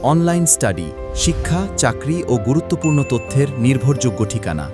Online study, শিক্ষা, চাকরি ও গুরুত্বপূর্ণ তথ্যের নির্ভরযোগ্য ঠিকানা।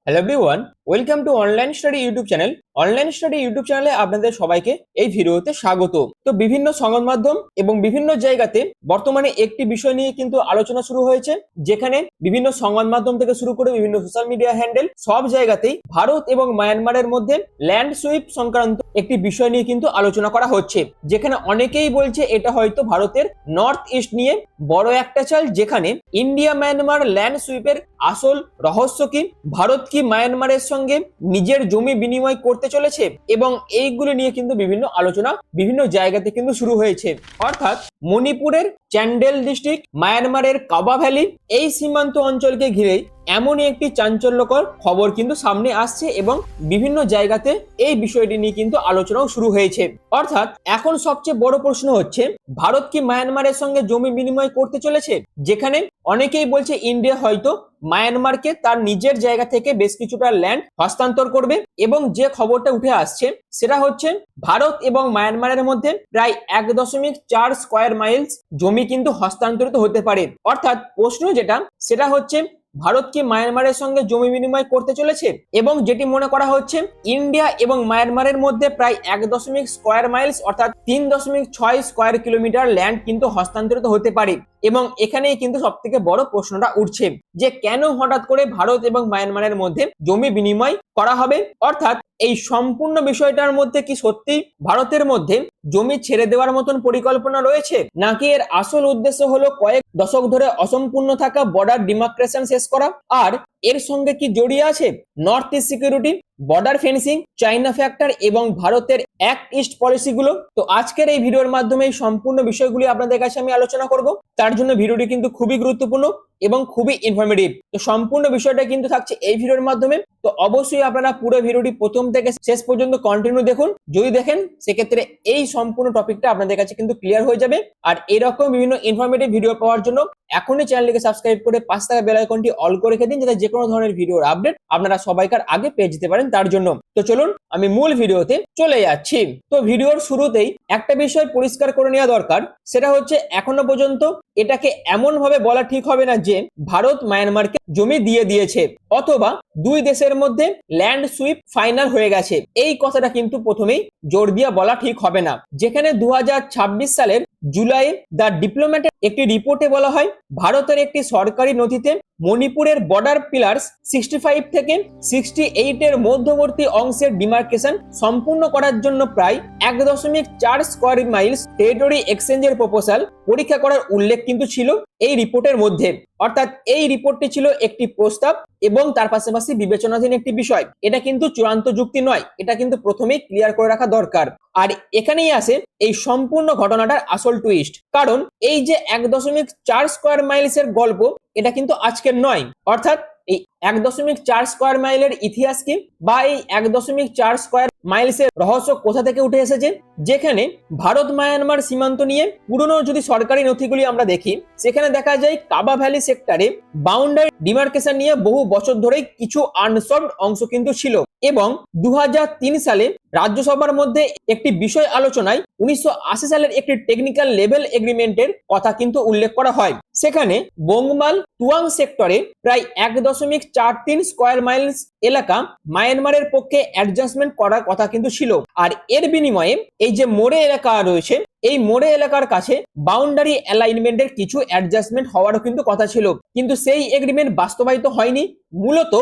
Hello everyone, welcome to online study YouTube channel. Online study YouTube চ্যানেলে আপনাদের সবাইকে এই ভিডিওতে স্বাগত। তো বিভিন্ন সংবাদ মাধ্যম এবং বিভিন্ন জায়গাতে বর্তমানে একটি বিষয় নিয়ে কিন্তু আলোচনা শুরু হয়েছে, যেখানে বিভিন্ন সংবাদ মাধ্যম থেকে শুরু করে বিভিন্ন সোশ্যাল মিডিয়া হ্যান্ডেল সব জায়গাতেই ভারত এবং মায়ানমারের মধ্যে ল্যান্ড সুইপ সংক্রান্ত একটি বিষয় নিয়ে কিন্তু আলোচনা করা হচ্ছে, যেখানে অনেকেই বলছে এটা হয়তো ভারতের নর্থ ইস্ট নিয়ে বড় একটা চাল, যেখানে ইন্ডিয়া মায়ানমার ল্যান্ড সুইপের আসল রহস্য কি, ভারত কি মায়ানমারের সঙ্গে নিজের জমি বিনিময় করতে চলেছে, এবং এইগুলো নিয়ে কিন্তু বিভিন্ন আলোচনা বিভিন্ন জায়গাতে কিন্তু শুরু হয়েছে। অর্থাৎ মণিপুরের চ্যান্ডেল ডিস্ট্রিক্ট, মায়ানমারের কাবা ভ্যালি, এই সীমান্ত অঞ্চলকে ঘিরেই এমনই একটি চাঞ্চল্যকর খবর কিন্তু সামনে আসছে, এবং বিভিন্ন জায়গাতে এই বিষয়টি নিয়ে কিন্তু আলোচনাও শুরু হয়েছে। অর্থাৎ এখন সবচেয়ে বড় প্রশ্ন হচ্ছে, ভারত কি মায়ানমারের সঙ্গে জমি বিনিময় করতে চলেছে, যেখানে অনেকেই বলছে ইন্ডিয়া হয়তো মায়ানমারকে তার নিজের জায়গা থেকে বেশ কিছুটা ল্যান্ড হস্তান্তর করবে, এবং যে খবরটা উঠে আসছে সেটা হচ্ছে ভারত এবং মায়ানমারের মধ্যে প্রায় 1.4 স্কয়ার মাইলস জমি কিন্তু হস্তান্তরিত হতে পারে। অর্থাৎ প্রশ্ন যেটা সেটা হচ্ছে, ভারত কি মায়ানমারের সঙ্গে জমি বিনিময় করতে চলেছে, এবং যেটি মনে করা হচ্ছে ইন্ডিয়া এবং মায়ানমারের মধ্যে প্রায় 1 স্কয়ার মাইলস অর্থাৎ 3.6 স্কয়ার কিলোমিটার ল্যান্ড কিন্তু হস্তান্তরিত হতে পারে। এবং এখানেই কিন্তু সব থেকে বড় প্রশ্নটা উঠছে যে কেন হঠাৎ করে ভারত এবং মায়ানমারের মধ্যে জমি বিনিময় করা হবে। অর্থাৎ এই সম্পূর্ণ বিষয়টার মধ্যে কি সত্যি ভারতের মধ্যে জমি ছেড়ে দেওয়ার মতন পরিকল্পনা রয়েছে, নাকি এর আসল উদ্দেশ্য হলো কয়েক দশক ধরে অসম্পূর্ণ থাকা বর্ডার ডিমার্কেশন শেষ করা, আর এর সঙ্গে কি জড়িয়ে আছে north east security, border fencing, China factor এবং ভারতের অ্যাক্ট ইস্ট পলিসিগুলো। তো আজকের এই ভিডিওর মাধ্যমে এই সম্পূর্ণ বিষয়গুলি আপনাদের কাছে আমি আলোচনা করব। তার জন্য ভিডিওটি কিন্তু খুবই গুরুত্বপূর্ণ এবং খুবই ইনফরমেটিভ। তো সম্পূর্ণ বিষয়টা কিন্তু থাকছে এই ভিডিওর মাধ্যমে। তো অবশ্যই আপনারা পুরো ভিডিওটি প্রথম থেকে শেষ পর্যন্ত কন্টিনিউ দেখুন। যদি দেখেন সেক্ষেত্রে এই সম্পূর্ণ টপিকটা আপনাদের কাছে কিন্তু ক্লিয়ার হয়ে যাবে। আর এরকম বিভিন্ন ইনফরমেটিভ ভিডিও পাওয়ার জন্য এখনই চ্যানেলটিকে সাবস্ক্রাইব করে পাশে থাকা বেল আইকনটি অল করে রেখে দিন, যাতে যে কোনো ধরনের ভিডিওর আপডেট আপনারা সবাইকার আগে পেয়ে যেতে পারেন তার জন্য। তো চলুন আমি মূল ভিডিওতে চলে যাচ্ছি। তো ভিডিওর শুরুতেই একটা বিষয় পরিষ্কার করে নেওয়া দরকার, সেটা হচ্ছে এখনো পর্যন্ত এটাকে এমন ভাবে বলা ঠিক হবে না যে ভারত মায়ানমারকে জমি দিয়ে দিয়েছে অথবা দুই দেশের মধ্যে ল্যান্ড সুইপ ফাইনাল হয়ে গেছে। এই কথাটা কিন্তু প্রথমেই জোর দিয়ে বলা ঠিক হবে না, যেখানে 2026 সালের জুলাই দ্য ডিপ্লোম্যাটের একটি রিপোর্টে বলা হয়, ভারতের একটি সরকারি নথিতে মণিপুরের বর্ডার পিলার্স 65 থেকে 68 এর মধ্যবর্তী অংশের ডিমার্কেশন সম্পূর্ণ করার জন্য প্রায় 1.4 স্কয়ার মাইলস টেরিটরি এক্সচেঞ্জের প্রপোজাল পরীক্ষা করার উল্লেখ কিন্তু ছিল এই রিপোর্টের মধ্যে। অর্থাৎ এই রিপোর্টটি ছিল একটি প্রস্তাব এবং তার পাশাপাশি বিবেচনাধীন একটি বিষয়। এটা কিন্তু চূড়ান্ত যুক্তি নয়, এটা কিন্তু প্রথমেই ক্লিয়ার করে রাখা দরকার। আর এখানেই আসে এই সম্পূর্ণ ঘটনাটার আসল টুইস্ট, কারণ এই যে 1.4 স্কয়ার মাইলসের গল্প, এটা কিন্তু আজকের নয়। অর্থাৎ এই 1.4 স্কয়ার মাইলের ইতিহাস কি, বা এই 1.4 স্কয়ার মাইলসের রহস্য কোথা থেকে উঠে এসেছে, যেখানে ভারত মায়ানমার সীমান্ত নিয়ে পুরনো যদি সরকারি নথিগুলি আমরা দেখি, সেখানে দেখা যায় কাবা ভ্যালি সেক্টরে বাউন্ডারি ডিমার্কেশন নিয়ে বহু বছর ধরেই কিছু আনসলভড অংশ কিন্তু ছিল, এবং 2003 সালে রাজ্যসভার মধ্যে একটি বিষয় আলোচনায় 1980 সালের একটি টেকনিক্যাল লেভেল এগ্রিমেন্টের কথা কিন্তু উল্লেখ করা হয়। সেখানে বংমাল তুয়াং সেক্টরে প্রায় 1.43 স্কয়ার মাইলস এলাকা মায়ানমারের পক্ষে অ্যাডজাস্টমেন্ট করার কথা কিন্তু ছিল। আর এর বিনিময়ে এই যে মোরে এলাকা রয়েছে, এই মোরে এলাকার কাছে বাউন্ডারি অ্যালাইনমেন্টের কিছু অ্যাডজাস্টমেন্ট হওয়ারও কিন্তু কথা ছিল, কিন্তু সেই এগ্রিমেন্ট বাস্তবায়িত হয়নি, মূলত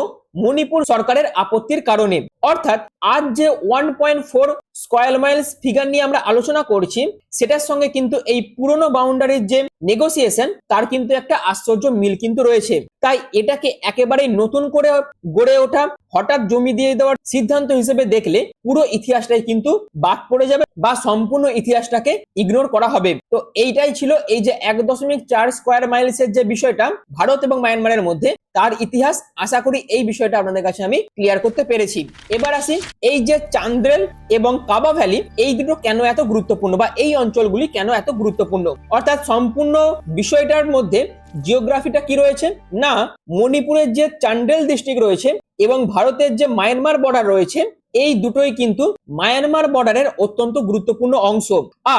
মণিপুর সরকারের আপত্তির কারণে। অর্থাৎ আজ যে 1.4 স্কয়ার মাইলস ফিগার নিয়ে আমরা আলোচনা করছি, সেটার সঙ্গে কিন্তু এই পুরনো বাউন্ডারির যে নেগোসিয়েশন, তার কিন্তু একটা আশ্চর্য মিল কিন্তু রয়েছে। তাই এটাকে একেবারেই নতুন করে গড়ে ওঠা হঠাৎ জমি দিয়ে দেওয়ার সিদ্ধান্ত হিসেবে দেখলে পুরো ইতিহাসটাই কিন্তু বাদ পড়ে যাবে, বা সম্পূর্ণ ইতিহাসটাকে ইগনোর করা হবে। তো এইটাই ছিল এই যে 1.4 স্কয়ার মাইলসের যে বিষয়টা ভারত এবং মায়ানমারের মধ্যে, তার ইতিহাস। আশা করি এই বিষয়টা আপনাদের কাছে আমি ক্লিয়ার করতে পেরেছি। এবার আসি এই যে চান্দ্রেল এবং কাবা ভ্যালি, এই দুটো কেন এত গুরুত্বপূর্ণ, বা এই অঞ্চলগুলি কেন এত গুরুত্বপূর্ণ। অর্থাৎ সম্পূর্ণ বিষয়টার মধ্যে জিওগ্রাফিটা কি রয়েছে না, মণিপুরের যে চান্ডেল ডিস্ট্রিক্ট রয়েছে এবং ভারতের যে মায়ানমার বর্ডার রয়েছে, এই দুটোই কিন্তু মায়ানমার বর্ডারের অত্যন্ত গুরুত্বপূর্ণ অংশ।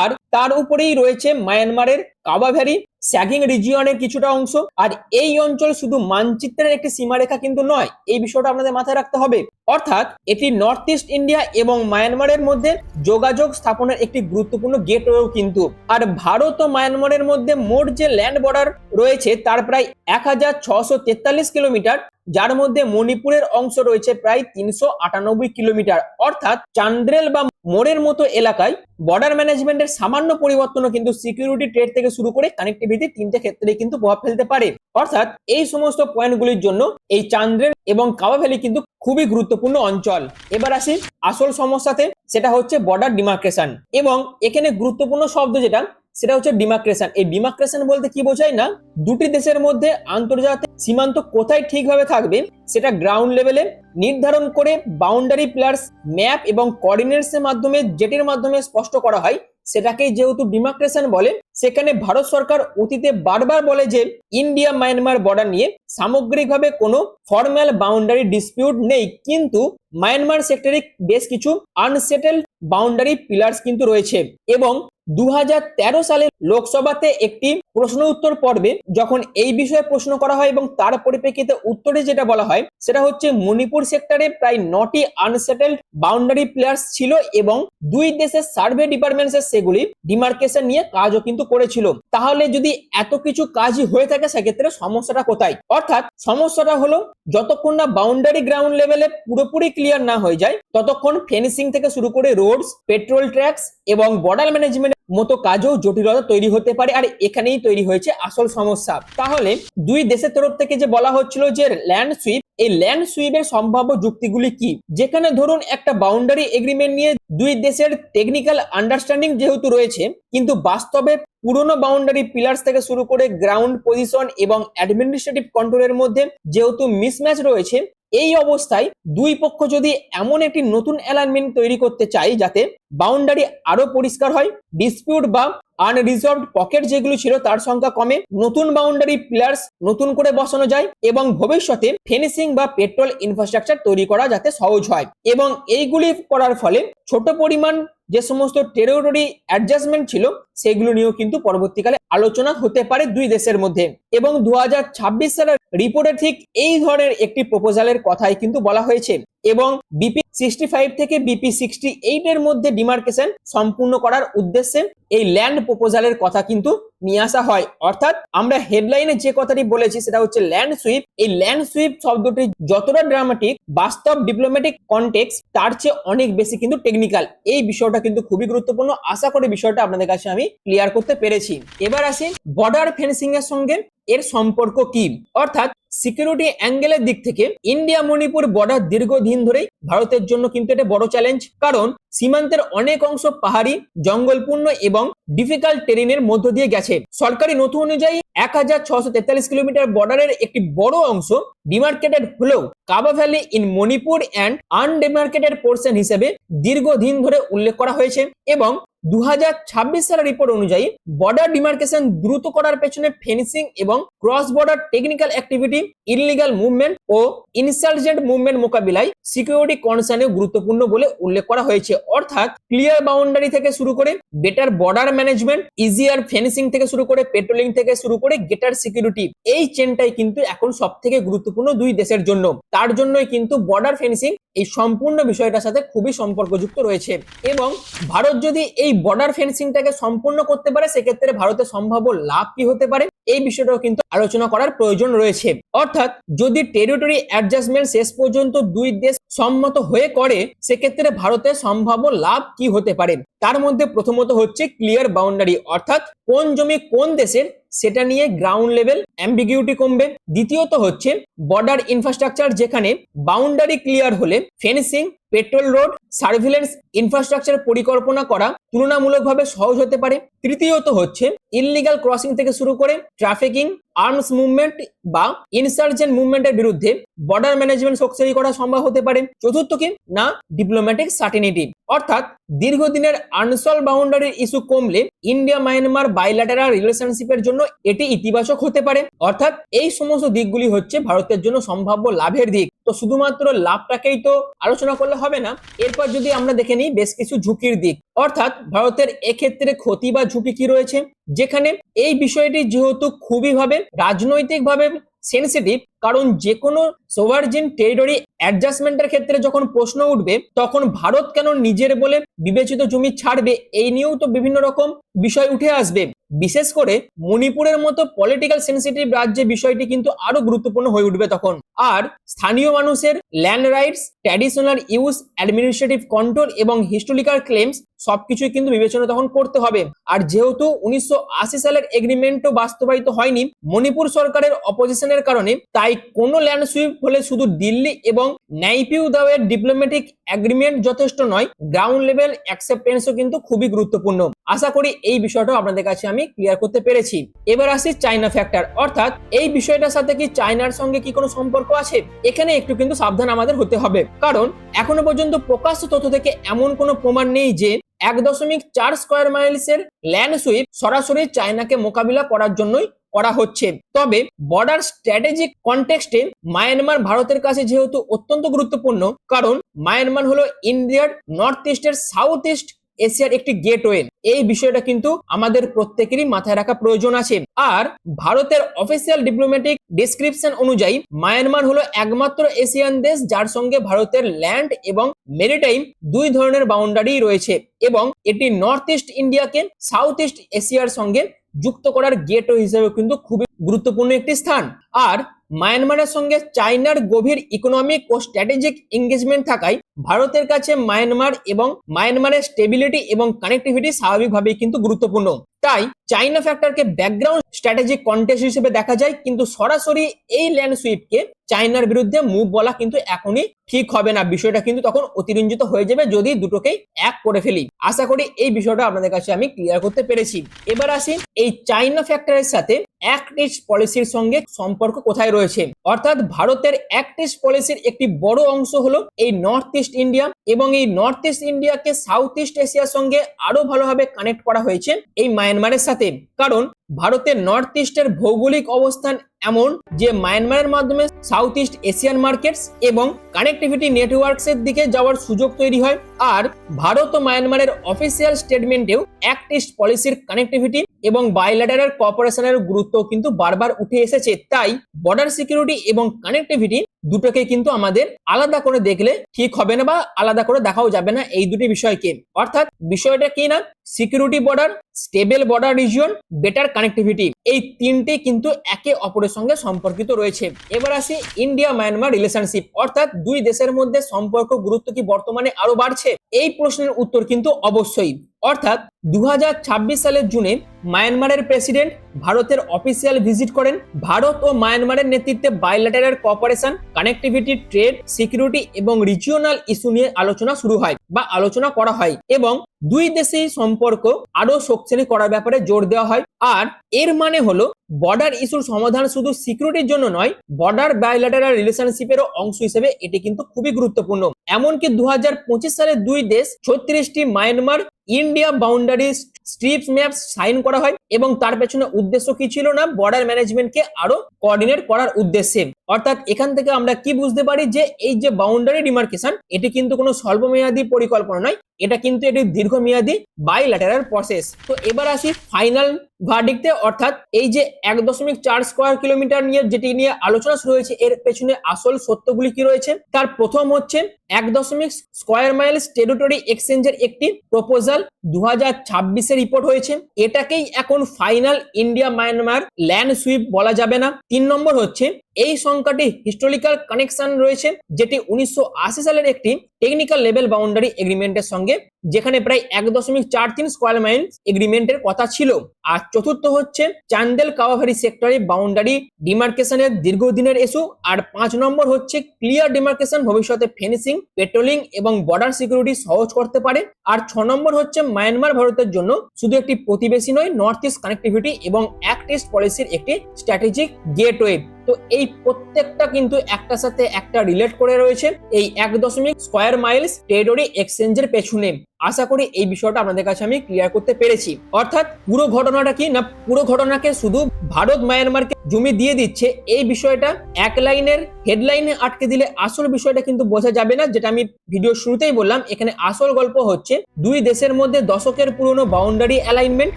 আর তার উপরেই রয়েছে মায়ানমারের কাবা ভ্যালি, স্যাগিং রিজিয়নের কিছুটা অংশ। আর এই অঞ্চল শুধু মানচিত্রের একটি সীমারেখা কিন্তু নয়, এই বিষয়টা আপনাদের মাথায় রাখতে হবে। অর্থাৎ এটি নর্থ ইস্ট ইন্ডিয়া এবং মায়ানমারের মধ্যে যোগাযোগ স্থাপনের একটি গুরুত্বপূর্ণ গেটওয়েও কিন্তু। আর ভারত ও মায়ানমারের মধ্যে মোট যে ল্যান্ড বর্ডার রয়েছে তার প্রায় 1643 কিলোমিটার, যার মধ্যে মণিপুরের অংশ রয়েছে প্রায় 398 কিলোমিটার। অর্থাৎ চান্দ্রেল বা মোড়ের মতো এলাকায় বর্ডার ম্যানেজমেন্টের সামান্য পরিবর্তনও কিন্তু সিকিউরিটি, ট্রেড থেকে শুরু করে কানেক্টিভিটি তিনটে ক্ষেত্রে কিন্তু প্রভাব ফেলতে পারে। অর্থাৎ এই সমস্ত পয়েন্টগুলির জন্য এই চান্দ্রেল এবং কাবা ভ্যালি কিন্তু খুবই গুরুত্বপূর্ণ অঞ্চল। এবার আসি আসল সমস্যাতে, সেটা হচ্ছে বর্ডার ডিমার্কেশন। এবং এখানে গুরুত্বপূর্ণ শব্দ যেটা, সেটা হচ্ছে ডিমার্কেশন। এই ডিমার্কেশন বলতে কি বোঝায় না, দুটি দেশের মধ্যে আন্তর্জাতিক সীমান্ত কোথায় ঠিকভাবে থাকবে সেটা গ্রাউন্ড লেভেলে নির্ধারণ করে বাউন্ডারি প্লাস ম্যাপ এবং কোঅর্ডিনেটস এর মাধ্যমে, যেটির মাধ্যমে স্পষ্ট করা হয়, সেটাকেই যেহেতু ডিমার্কেশন বলে। সেখানে ভারত সরকার অতীতে বারবার বলে যে ইন্ডিয়া মায়ানমার বর্ডার নিয়ে সামগ্রিকভাবে কোনো ফর্মাল বাউন্ডারি ডিসপিউট নেই, কিন্তু মায়ানমার সেক্টরে বেশ কিছু আনসেটেলড বাউন্ডারি পিলার্স কিন্তু রয়েছে। এবং 2013 সালে লোকসভাতে একটি প্রশ্ন উত্তর পর্বে যখন এই বিষয়ে প্রশ্ন করা হয় এবং তার পরিপ্রেক্ষিতে উত্তরে যেটা বলা হয় সেটা হচ্ছে মণিপুর সেক্টরে প্রায় 9টি আনসেটেলড বাউন্ডারি প্লেয়ার্স ছিল এবং দুই দেশের সার্ভে ডিপার্টমেন্টস সেগুলি ডিমার্কেশন নিয়ে কাজও কিন্তু করেছিল। তাহলে যদি এত কিছু কাজই হয়ে থাকে সেক্ষেত্রে সমস্যাটা কোথায়? অর্থাৎ সমস্যাটা হলো যতক্ষণ না বাউন্ডারি গ্রাউন্ড লেভেলে পুরোপুরি ক্লিয়ার না হয়ে যায় ততক্ষণ ফেন্সিং থেকে শুরু করে রোডস, পেট্রোল ট্র্যাকস এবং বর্ডার ম্যানেজমেন্ট মতো কাজও জটিলতা তৈরি হতে পারে। আর এখানেই তৈরি হয়েছে আসল সমস্যা। তাহলে দুই দেশের তরফ থেকে যে বলা হচ্ছিল যে ল্যান্ড সুইপ, এই ল্যান্ড সুইপের সম্ভাব্য যুক্তিগুলি কি? যেখানে ধরুন একটা বাউন্ডারি এগ্রিমেন্ট নিয়ে দুই দেশের টেকনিক্যাল আন্ডারস্ট্যান্ডিং যেহেতু রয়েছে, কিন্তু বাস্তবে পুরনো বাউন্ডারি পিলার্স থেকে শুরু করে গ্রাউন্ড পজিশন এবং অ্যাডমিনিস্ট্রেটিভ কন্ট্রোলের মধ্যে যেহেতু মিসম্যাচ রয়েছে, এই অবস্থায় দুই পক্ষ যদি এমন একটি নতুন অ্যালাইনমেন্ট তৈরি করতে চায় যাতে বাউন্ডারি আরো পরিষ্কার হয়, ডিসপিউট বা আনরিজলভড পকেট যেগুলো ছিল তার সংখ্যা কমে, নতুন বাউন্ডারি পিলার্স নতুন করে বসানো যায় এবং ভবিষ্যতে ফেন্সিং বা পেট্রোল ইনফ্রাস্ট্রাকচার তৈরি করা যাতে সহজ হয়। এবং এইগুলি করার ফলে ছোট পরিমাণ যে সমস্ত টেরিটরি অ্যাডজাস্টমেন্ট ছিল সেগুলো নিয়েও কিন্তু পরবর্তীকালে আলোচনা হতে পারে দুই দেশের মধ্যে। এবং 2026 সালের রিপোর্টে ঠিক এই ধরনের একটি প্রপোজালের কথাই কিন্তু বলা হয়েছে। এবং বিপি 65 থেকে বিপি 68 এর মধ্যে ডিমার্কেশন সম্পূর্ণ করার উদ্দেশ্যে এই ল্যান্ড প্রপোজালের কথা কিন্তু নিয়ে আসা হয়। অর্থাৎ আমরা হেডলাইনে যে কথাটি বলেছি সেটা হচ্ছে ল্যান্ড সুইপ। এই ল্যান্ড সুইপ শব্দটি যতটা ড্রামাটিক, বাস্তব ডিপ্লোম্যাটিক কনটেক্সট তার চেয়ে অনেক বেশি কিন্তু টেকনিক্যাল। এই বিষয়টা কিন্তু খুবই গুরুত্বপূর্ণ। আশা করি বিষয়টা আপনাদের কাছে আমি ক্লিয়ার করতে পেরেছি। এবার আসি বর্ডার ফেন্সিং এর সঙ্গে এর সম্পর্ক কি। অর্থাৎ সিকিউরিটি অ্যাঙ্গেলের দিক থেকে ইন্ডিয়া মণিপুর বর্ডার দীর্ঘদিন ধরেই ভারতের জন্য কিন্তু এটা বড় চ্যালেঞ্জ, কারণ সীমান্তের অনেক অংশ পাহাড়ি, জঙ্গলপূর্ণ এবং ডিফিকাল্ট টেরিনের মধ্য দিয়ে গেছে। সরকারি নথি অনুযায়ী 1643 কিলোমিটার বর্ডারের একটি বড় অংশ ডিমার্কেটেড হলেও Kabaw valley in Manipur and undemarcated portion হিসেবে দীর্ঘদিন ধরে উল্লেখ করা হয়েছে। এবং 2026 সালের রিপোর্ট অনুযায়ী বর্ডার ডিমার্কেশন দ্রুত করার পেছনে ফেন্সিং এবং cross border technical activity, illegal movement ও ইনসার্জেন্ট মুভমেন্ট মোকাবিলায় সিকিউরিটি কনসার্নেও গুরুত্বপূর্ণ বলে উল্লেখ করা হয়েছে। অর্থাৎ ক্লিয়ার বাউন্ডারি থেকে শুরু করে better border management, easier fencing থেকে শুরু করে পেট্রোলিং থেকে শুরু করে গেটার সিকিউরিটি, এই চেনটাই কিন্তু এখন সব থেকে গুরুত্বপূর্ণ দুই দেশের জন্য। তার জন্যই কিন্তু বর্ডার ফেন্সিং এই সম্পূর্ণ বিষয়টার সাথে খুবই সম্পর্কযুক্ত রয়েছে। এবং ভারত যদি এই বর্ডার ফেন্সিংটাকে সম্পূর্ণ করতে পারে সেক্ষেত্রে ভারতের সম্ভাব্য লাভ কি হতে পারে এই বিষয়টাও কিন্তু আলোচনা করার প্রয়োজন রয়েছে। অর্থাৎ যদি টেরিটরি অ্যাডজাস্টমেন্ট শেষ পর্যন্ত দুই দেশ সম্মত হয়ে করে সেক্ষেত্রে ভারতের সম্ভাব্য লাভ কি হতে পারে, তার মধ্যে প্রথমত হচ্ছে ক্লিয়ার বাউন্ডারি, অর্থাৎ কোন জমি কোন দেশের সেটা নিয়ে গ্রাউন্ড লেভেল অ্যাম্বিগুইটি কমবে। দ্বিতীয়ত হচ্ছে বর্ডার ইনফ্রাস্ট্রাকচার, যেখানে বাউন্ডারি ক্লিয়ার হলে fencing, petrol road, surveillance infrastructure পরিকল্পনা করা তুলনামূলকভাবে সহজ হতে পারে। তৃতীয়ত হচ্ছে ইললিগাল ক্রসিং থেকে শুরু করে ট্রাফিকিং, আর্মস মুভমেন্ট বা ইনসার্জেন্ট মুভমেন্টের বিরুদ্ধে বর্ডার ম্যানেজমেন্ট শক্তিশালী করা সম্ভব হতে পারে। চতুর্থ কি না, ডিপ্লোম্যাটিক সার্টিনিটি, অর্থাৎ দীর্ঘদিনের আনসলভ বাউন্ডারির ইস্যু কমলে ইন্ডিয়া মায়ানমার বাইল্যাটারাল রিলেশনশিপের জন্য এটি ইতিবাচক হতে পারে। অর্থাৎ এই সমস্ত দিকগুলি হচ্ছে ভারতের জন্য সম্ভাব্য লাভের দিক। তো শুধুমাত্র লাভটাকেই তো আলোচনা করলে হবে না, এরপর যদি আমরা দেখে নিই বেশ কিছু ঝুঁকির দিক, অর্থাৎ ভারতের এক্ষেত্রে ক্ষতি বা ঝুঁকি কি রয়েছে, যেখানে এই বিষয়টি যেহেতু খুবই ভাবে রাজনৈতিকভাবে সেনসিটিভ, কারণ যে কোনো সোভারজিন টেরিটরি অ্যাডজাস্টমেন্টের ক্ষেত্রে যখন প্রশ্ন উঠবে তখন ভারত কেন নিজের বলে বিবেচিত জমি ছাড়বে, এই নিয়েও তো বিভিন্ন রকম বিষয় উঠে আসবে। বিশেষ করে মণিপুরের মতো পলিটিক্যাল সেনসিটিভ রাজ্যে বিষয়টি কিন্তু আরো গুরুত্বপূর্ণ হয়ে উঠবে তখন। আর স্থানীয় মানুষের land rights, traditional use, administrative control এবং হিস্টোরিক্যাল ক্লেমস সবকিছুই কিন্তু বিবেচনা তখন করতে হবে। আর যেহেতু 1980 সালের এগ্রিমেন্টও বাস্তবায়িত হয়নি মণিপুর সরকারের অপোজিশনের কারণে, তাই কোনো ল্যান্ড সুইপ হলে শুধু দিল্লি এবং নাইপিউ দাওয়ের ডিপ্লোম্যাটিক এগ্রিমেন্ট যথেষ্ট নয়, গ্রাউন্ড লেভেল অ্যাকসেপ্টেন্সও কিন্তু খুবই গুরুত্বপূর্ণ। আশা করি এই বিষয়টাও আপনাদের কাছে আমি ক্লিয়ার করতে পেরেছি। এবার আসি চায়না ফ্যাক্টর, অর্থাৎ এই বিষয়টার সাথে কি চায়নার সঙ্গে কি কোনো সম্পর্ক আছে, এখানে একটু কিন্তু সাবধান আমাদের হতে হবে, কারণ এখনো পর্যন্ত প্রকাশ্য তথ্য থেকে এমন কোনো প্রমাণ নেই যে 1.4 স্কয়ার মাইলসের ল্যান্ড সুইপ সরাসরি চায়নাকে মোকাবিলা করার জন্যই করা হচ্ছে। তবে বর্ডার স্ট্র্যাটেজিক কনটেক্সটে মায়ানমার ভারতের কাছে যেহেতু অত্যন্ত গুরুত্বপূর্ণ, কারণ মায়ানমার হলো ইন্ডিয়ার নর্থ ইস্টের সাউথ ইস্ট এশিয়ার একটি গেটওয়ে, এই বিষয়টা কিন্তু আমাদের প্রত্যেকেরই মাথায় রাখা প্রয়োজন আছে। আর ভারতের অফিসিয়াল ডিপ্লোম্যাটিক ডেসক্রিপশন অনুযায়ী মায়ানমার হলো একমাত্র এশিয়ান দেশ যার সঙ্গে ভারতের ল্যান্ড এবং মেরিটাইম দুই ধরনের বাউন্ডারি রয়েছে, এবং এটি নর্থ ইস্ট ইন্ডিয়াকে সাউথ ইস্ট এশিয়ার সঙ্গে যুক্ত করার গেটওয়ে হিসেবে কিন্তু খুবই গুরুত্বপূর্ণ একটি স্থান। আর মায়ানমারের সঙ্গে চায়নার গভীর ইকোনমিক ও স্ট্র্যাটেজিক এঙ্গেজমেন্ট থাকায় ভারতের কাছে মায়ানমার এবং মায়ানমারের স্টেবিলিটি এবং কানেক্টিভিটি স্বাভাবিকভাবেই কিন্তু গুরুত্বপূর্ণ। তাই চাইনা ফ্যাক্টরকে ব্যাকগ্রাউন্ড স্ট্র্যাটেজিক কন্টেক্সট হিসেবে দেখা যায়, কিন্তু সরাসরি এই ল্যান্ড সুইপকে চায়নার বিরুদ্ধে মুভ বলা কিন্তু এখনই ঠিক হবে না, বিষয়টা কিন্তু তখন অতিরঞ্জিত হয়ে যাবে যদি দুটোকেই এক করে ফেলি। আশা করি এই বিষয়টা আপনাদের কাছে আমি ক্লিয়ার করতে পেরেছি। এবার আসি এই চাইনা ফ্যাক্টরের সাথে অ্যাক্ট ইস্ট পলিসির সঙ্গে সম্পর্ক কোথায় রয়েছে, অর্থাৎ ভারতের অ্যাক্ট ইস্ট পলিসির একটি বড় অংশ হলো এই নর্থ ইস্ট ইন্ডিয়া, এবং এই নর্থ ইস্ট ইন্ডিয়াকে সাউথ ইস্ট এশিয়ার সঙ্গে আরো ভালোভাবে কানেক্ট করা হয়েছে এই মায়ানমারের সাথে, কারণ ভারতের নর্থ ইস্টের ভৌগোলিক অবস্থান এমন যে মায়ানমারের মাধ্যমে সাউথ ইস্ট এশিয়ান মার্কেটস এবং কানেক্টিভিটি নেটওয়ার্কস এর দিকে যাওয়ার সুযোগ তৈরি হয়। আর ভারত ও মায়ানমারের অফিসিয়াল স্টেটমেন্টেও অ্যাক্ট ইস্ট পলিসির কানেক্টিভিটি এবং বাইল্যাটারাল কোঅপারেশনের গুরুত্ব কিন্তু বারবার উঠে এসেছে। তাই বর্ডার সিকিউরিটি এবং কানেক্টিভিটি দুটোকে কিন্তু আমাদের আলাদা করে দেখলে ঠিক হবে না, বা আলাদা করে দেখাও যাবে না এই দুটি বিষয়কে। অর্থাৎ বিষয়টা কি না, security border, stable border region, better connectivity, এই তিনটে কিন্তু একে অপরের সঙ্গে সম্পর্কিত রয়েছে। এবার আসি ইন্ডিয়া মায়ানমার রিলেশনশিপ, অর্থাৎ দুই দেশের মধ্যে সম্পর্ক গুরুত্ব কি বর্তমানে আরো বাড়ছে, এই প্রশ্নের উত্তর কিন্তু অবশ্যই। অর্থাৎ 2026 সালের জুনে মায়ানমারের প্রেসিডেন্ট ভারতের অফিসিয়াল ভিজিট করেন। ভারত ও মায়ানমারের নেতৃত্বে bilateral cooperation, connectivity, trade, security এবং রিজিওনাল ইস্যু নিয়ে আলোচনা শুরু হয় বা আলোচনা করা হয়, এবং দুই দেশেই সম্পর্ক আরো শক্তিশালী করার ব্যাপারে জোর দেওয়া হয়। আর এর মানে হলো বর্ডার ইস্যুর সমাধান শুধু সিকিউরিটির জন্য নয়, বর্ডার বাইল্যাটারাল রিলেশনশিপেরও অংশ হিসেবে এটি কিন্তু খুবই গুরুত্বপূর্ণ। এমনকি 2025 সালে দুই দেশ 36টি Myanmar India boundary strips maps sign করা হয়, এবং তার পেছনে উদ্দেশ্য কি ছিল না, বর্ডার ম্যানেজমেন্টকে আরো কোঅর্ডিনেট করার উদ্দেশ্যে। অর্থাৎ এখান থেকে আমরা কি বুঝতে পারি যে এই যে বাউন্ডারি ডিমার্কেশন, এটি কিন্তু কোনো স্বল্পমেয়াদী পরিকল্পনা নয়, এটা কিন্তু একটি দীর্ঘমেয়াদী বাইল্যাটারাল প্রসেস। তো এবার আসি ফাইনাল ভার্ডিক্টে, অর্থাৎ এই যে 1.4 স্কয়ার কিলোমিটার নিয়ে যেটি নিয়ে আলোচনা শুরু হয়েছে, এর পেছনে আসল সত্যগুলি কি রয়েছে। তার প্রথম হচ্ছে 1 স্কয়ার মাইলস টেরিটরি এক্সচেঞ্জের একটি প্রপোজাল 2026 রিপোর্ট হয়েছে, এটাকেই এখন final India Myanmar land sweep বলা যাবে না। 3 নম্বর হচ্ছে এই সংখ্যাটি হিস্টোরিক্যাল কানেকশন রয়েছে, যেটি 1980 সালের একটি টেকনিক্যাল লেভেল বাউন্ডারি এগ্রিমেন্টের সঙ্গে, যেখানে প্রায় 1.43 স্কয়ার মাইল এগ্রিমেন্টের কথা ছিল। আর চতুর্থ হচ্ছে চান্দেল কাওয়াভারি সেক্টরে বাউন্ডারি ডিমার্কেশনের দীর্ঘদিনের ইস্যু। আর 5 নম্বর হচ্ছে ক্লিয়ার ডিমার্কেশন ভবিষ্যতে ফেন্সিং, পেট্রোলিং এবং বর্ডার সিকিউরিটি সহজ করতে পারে। আর 6 নম্বর হচ্ছে মায়ানমার ভারতের জন্য শুধু একটি প্রতিবেশী নয়, নর্থ ইস্ট কানেক্টিভিটি এবং অ্যাক্ট ইস্ট পলিসির একটি স্ট্র্যাটেজিক গেটওয়ে। তো এই প্রত্যেকটা কিন্তু একটার সাথে একটা রিলেট করে রয়েছে এই 1 স্কয়ার মাইলস টেরিটরি এক্সচেঞ্জের পেছনে। আশা করি এই বিষয়টা আপনাদের কাছে আমি ক্লিয়ার করতে পেরেছি। অর্থাৎ পুরো ঘটনাটা কি না, পুরো ঘটনাকে শুধু ভারত মায়ানমারকে জমি দিয়ে দিচ্ছে এই বিষয়টা এক লাইনের হেডলাইনে আটকে দিলে আসল বিষয়টা কিন্তু বোঝা যাবে না। যেটা আমি ভিডিও শুরুতেই বললাম, এখানে আসল গল্প হচ্ছে দুই দেশের মধ্যে দশকের পুরনো boundary alignment,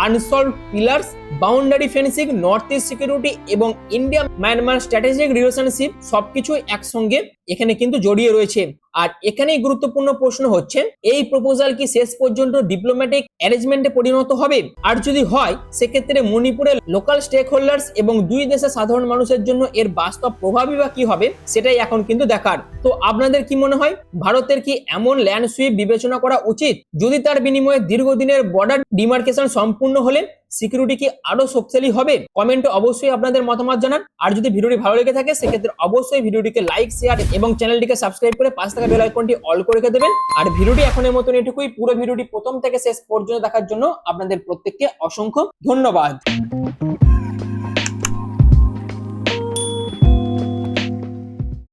unsolved pillars, boundary fencing, north east security এবং ইন্ডিয়া মায়ানমার স্ট্র্যাটেজিক রিলেশনশিপ সবকিছু একসঙ্গে এখানে কিন্তু জড়িয়ে রয়েছে। আর এখানেই গুরুত্বপূর্ণ প্রশ্ন হচ্ছে, এই প্রপোজাল কি শেষ পর্যন্ত ডিপ্লোম্যাটিক অ্যারেঞ্জমেন্টে পরিণত হবে? আর যদি হয় সেক্ষেত্রে মণিপুরের লোকাল স্টেক হোল্ডার্স এবং দুই দেশের সাধারণ মানুষের জন্য এর বাস্তব প্রভাবই বা কি হবে সেটাই এখন কিন্তু দেখার। তো আপনাদের কি মনে হয়, ভারতের কি এমন ল্যান্ড সুইপ বিবেচনা করা উচিত? যদি তার বিনিময়ে দীর্ঘদিনের বর্ডার ডিমার্কেশন সম্পূর্ণ হলে সিকিউরিটি কি আরো শক্তিশালী হবে? কমেন্টে অবশ্যই আপনাদের মতামত জানান। আর যদি ভিডিওটি ভালো লেগে থাকে সেক্ষেত্রে অবশ্যই ভিডিওটিকে লাইক, শেয়ার এবং চ্যানেলটিকে সাবস্ক্রাইব করে পাশে থাকা বেল আইকনটি অল করে রেখে দেবেন। আর ভিডিওটি এখনের মতন এটুকুই। পুরো ভিডিওটি প্রথম থেকে শেষ পর্যন্ত দেখার জন্য আপনাদের প্রত্যেককে অসংখ্য ধন্যবাদ।